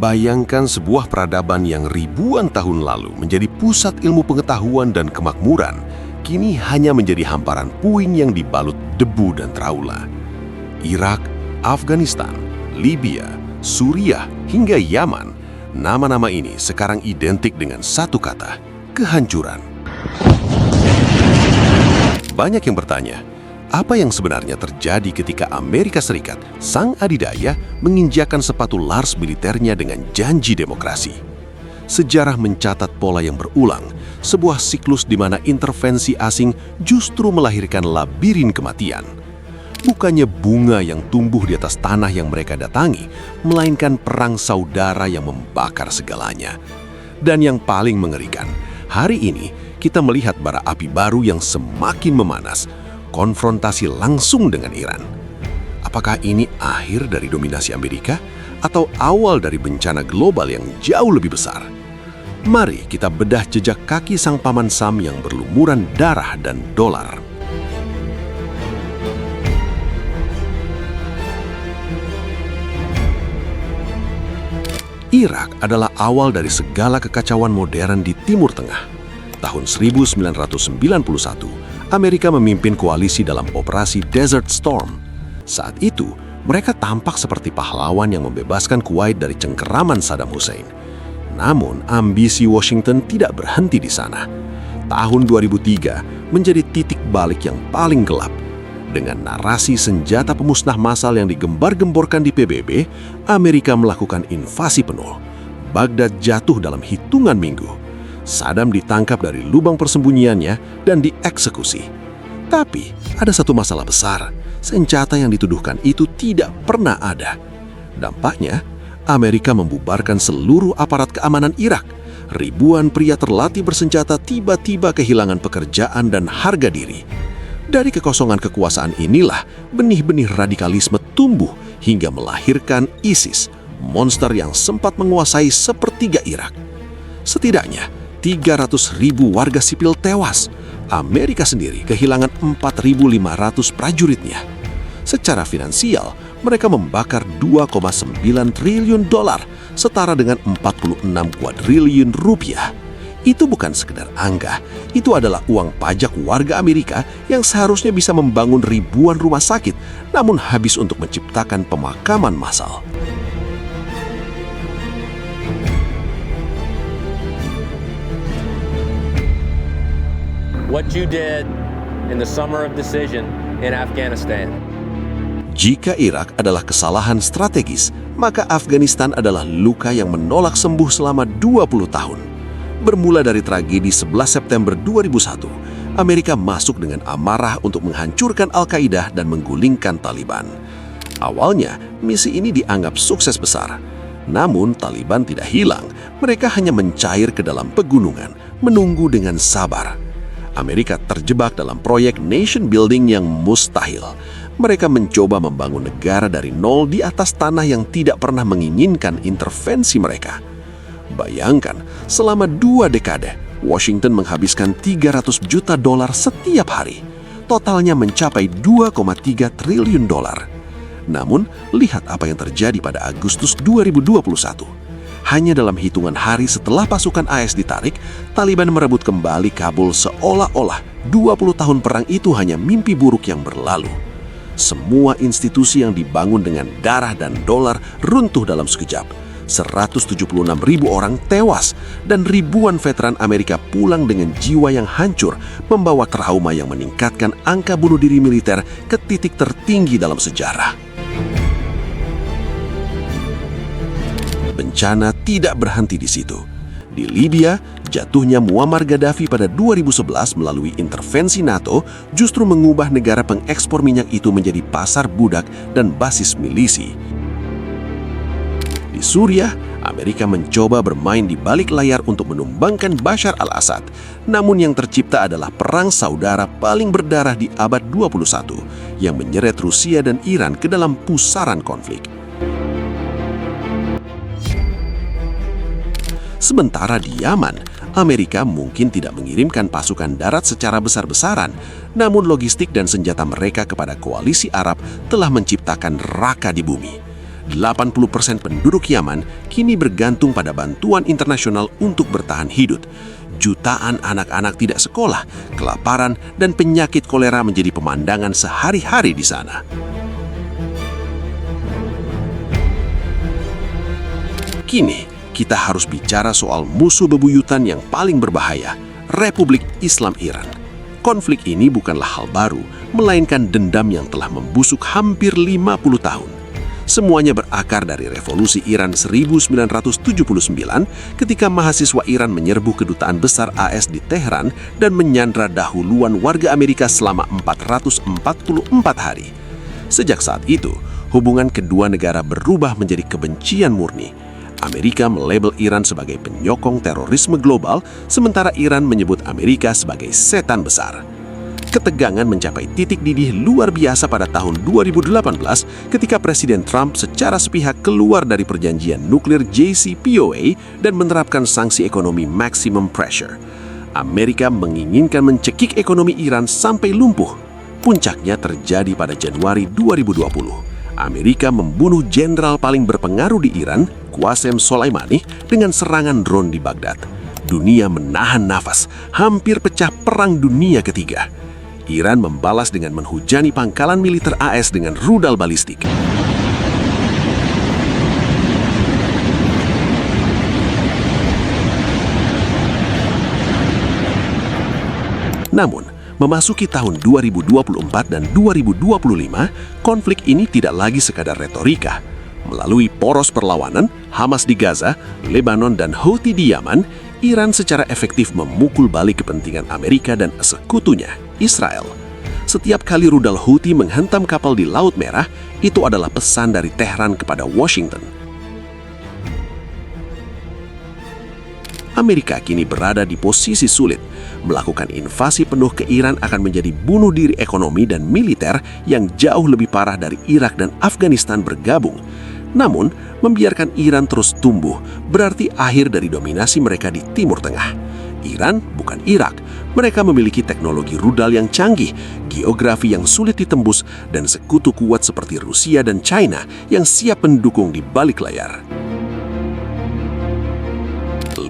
Bayangkan sebuah peradaban yang ribuan tahun lalu menjadi pusat ilmu pengetahuan dan kemakmuran, kini hanya menjadi hamparan puing yang dibalut debu dan traula. Irak, Afghanistan, Libya, Suriah, hingga Yaman, nama-nama ini sekarang identik dengan satu kata, kehancuran. Banyak yang bertanya, apa yang sebenarnya terjadi ketika Amerika Serikat, sang adidaya, menginjakan sepatu Lars militernya dengan janji demokrasi? Sejarah mencatat pola yang berulang, sebuah siklus di mana intervensi asing justru melahirkan labirin kematian. Bukannya bunga yang tumbuh di atas tanah yang mereka datangi, melainkan perang saudara yang membakar segalanya. Dan yang paling mengerikan, hari ini kita melihat bara api baru yang semakin memanas, konfrontasi langsung dengan Iran. Apakah ini akhir dari dominasi Amerika atau awal dari bencana global yang jauh lebih besar? Mari kita bedah jejak kaki sang paman Sam yang berlumuran darah dan dolar. Irak adalah awal dari segala kekacauan modern di Timur Tengah. Tahun 1991, Amerika memimpin koalisi dalam operasi Desert Storm. Saat itu, mereka tampak seperti pahlawan yang membebaskan Kuwait dari cengkeraman Saddam Hussein. Namun, ambisi Washington tidak berhenti di sana. Tahun 2003 menjadi titik balik yang paling gelap. Dengan narasi senjata pemusnah massal yang digembar-gemborkan di PBB, Amerika melakukan invasi penuh. Baghdad jatuh dalam hitungan minggu. Saddam ditangkap dari lubang persembunyiannya dan dieksekusi. Tapi ada satu masalah besar, senjata yang dituduhkan itu tidak pernah ada. Dampaknya, Amerika membubarkan seluruh aparat keamanan Irak. Ribuan pria terlatih bersenjata tiba-tiba kehilangan pekerjaan dan harga diri. Dari kekosongan kekuasaan inilah benih-benih radikalisme tumbuh hingga melahirkan ISIS, monster yang sempat menguasai sepertiga Irak. Setidaknya 300.000 warga sipil tewas. Amerika sendiri kehilangan 4.500 prajuritnya. Secara finansial, mereka membakar 2,9 triliun dolar, setara dengan 46 kuadriliun rupiah. Itu bukan sekedar angka, itu adalah uang pajak warga Amerika yang seharusnya bisa membangun ribuan rumah sakit, namun habis untuk menciptakan pemakaman massal. What you did in the summer of decision in Afghanistan. Jika Irak adalah kesalahan strategis, maka Afghanistan adalah luka yang menolak sembuh selama 20 tahun. Bermula dari tragedi 11 September 2001, Amerika masuk dengan amarah untuk menghancurkan Al-Qaeda dan menggulingkan Taliban. Awalnya, misi ini dianggap sukses besar. Namun, Taliban tidak hilang. Mereka hanya mencair ke dalam pegunungan, menunggu dengan sabar. Amerika terjebak dalam proyek nation building yang mustahil. Mereka mencoba membangun negara dari nol di atas tanah yang tidak pernah menginginkan intervensi mereka. Bayangkan, selama 2 dekade, Washington menghabiskan 300 juta dolar setiap hari. Totalnya mencapai 2,3 triliun dolar. Namun, lihat apa yang terjadi pada Agustus 2021. Hanya dalam hitungan hari setelah pasukan AS ditarik, Taliban merebut kembali Kabul seolah-olah 20 tahun perang itu hanya mimpi buruk yang berlalu. Semua institusi yang dibangun dengan darah dan dolar runtuh dalam sekejap. 176.000 orang tewas dan ribuan veteran Amerika pulang dengan jiwa yang hancur, membawa trauma yang meningkatkan angka bunuh diri militer ke titik tertinggi dalam sejarah. Bencana tidak berhenti di situ. Di Libya, jatuhnya Muammar Gaddafi pada 2011 melalui intervensi NATO justru mengubah negara pengekspor minyak itu menjadi pasar budak dan basis milisi. Di Suriah, Amerika mencoba bermain di balik layar untuk menumbangkan Bashar al-Assad. Namun yang tercipta adalah perang saudara paling berdarah di abad 21 yang menyeret Rusia dan Iran ke dalam pusaran konflik. Sementara di Yaman, Amerika mungkin tidak mengirimkan pasukan darat secara besar-besaran, namun logistik dan senjata mereka kepada koalisi Arab telah menciptakan neraka di bumi. 80% penduduk Yaman kini bergantung pada bantuan internasional untuk bertahan hidup. Jutaan anak-anak tidak sekolah, kelaparan, dan penyakit kolera menjadi pemandangan sehari-hari di sana. Kini, kita harus bicara soal musuh bebuyutan yang paling berbahaya, Republik Islam Iran. Konflik ini bukanlah hal baru, melainkan dendam yang telah membusuk hampir 50 tahun. Semuanya berakar dari revolusi Iran 1979 ketika mahasiswa Iran menyerbu kedutaan besar AS di Teheran dan menyandra dahuluan warga Amerika selama 444 hari. Sejak saat itu, hubungan kedua negara berubah menjadi kebencian murni. Amerika melabel Iran sebagai penyokong terorisme global, sementara Iran menyebut Amerika sebagai setan besar. Ketegangan mencapai titik didih luar biasa pada tahun 2018 ketika Presiden Trump secara sepihak keluar dari perjanjian nuklir JCPOA dan menerapkan sanksi ekonomi maximum pressure. Amerika menginginkan mencekik ekonomi Iran sampai lumpuh. Puncaknya terjadi pada Januari 2020. Amerika membunuh jenderal paling berpengaruh di Iran, Qasem Soleimani, dengan serangan drone di Baghdad. Dunia menahan nafas, hampir pecah Perang Dunia Ketiga. Iran membalas dengan menghujani pangkalan militer AS dengan rudal balistik. Namun, memasuki tahun 2024 dan 2025, konflik ini tidak lagi sekadar retorika. Melalui poros perlawanan, Hamas di Gaza, Lebanon, dan Houthi di Yaman, Iran secara efektif memukul balik kepentingan Amerika dan sekutunya, Israel. Setiap kali rudal Houthi menghantam kapal di Laut Merah, itu adalah pesan dari Teheran kepada Washington. Amerika kini berada di posisi sulit. Melakukan invasi penuh ke Iran akan menjadi bunuh diri ekonomi dan militer yang jauh lebih parah dari Irak dan Afghanistan bergabung. Namun, membiarkan Iran terus tumbuh berarti akhir dari dominasi mereka di Timur Tengah. Iran bukan Irak. Mereka memiliki teknologi rudal yang canggih, geografi yang sulit ditembus, dan sekutu kuat seperti Rusia dan China yang siap mendukung di balik layar.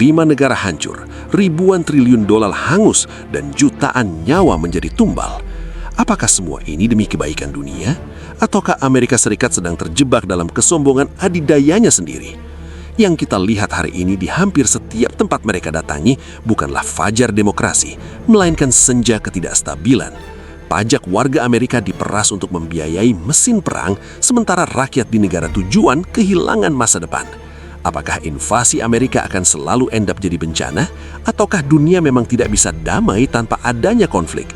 5 negara hancur, ribuan triliun dolar hangus, dan jutaan nyawa menjadi tumbal. Apakah semua ini demi kebaikan dunia? Ataukah Amerika Serikat sedang terjebak dalam kesombongan adidayanya sendiri? Yang kita lihat hari ini di hampir setiap tempat mereka datangi bukanlah fajar demokrasi, melainkan senja ketidakstabilan. Pajak warga Amerika diperas untuk membiayai mesin perang, sementara rakyat di negara tujuan kehilangan masa depan. Apakah invasi Amerika akan selalu end up jadi bencana? Ataukah dunia memang tidak bisa damai tanpa adanya konflik?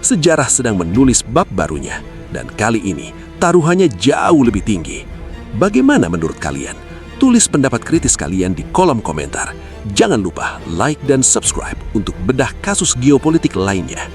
Sejarah sedang menulis bab barunya, dan kali ini taruhannya jauh lebih tinggi. Bagaimana menurut kalian? Tulis pendapat kritis kalian di kolom komentar. Jangan lupa like dan subscribe untuk bedah kasus geopolitik lainnya.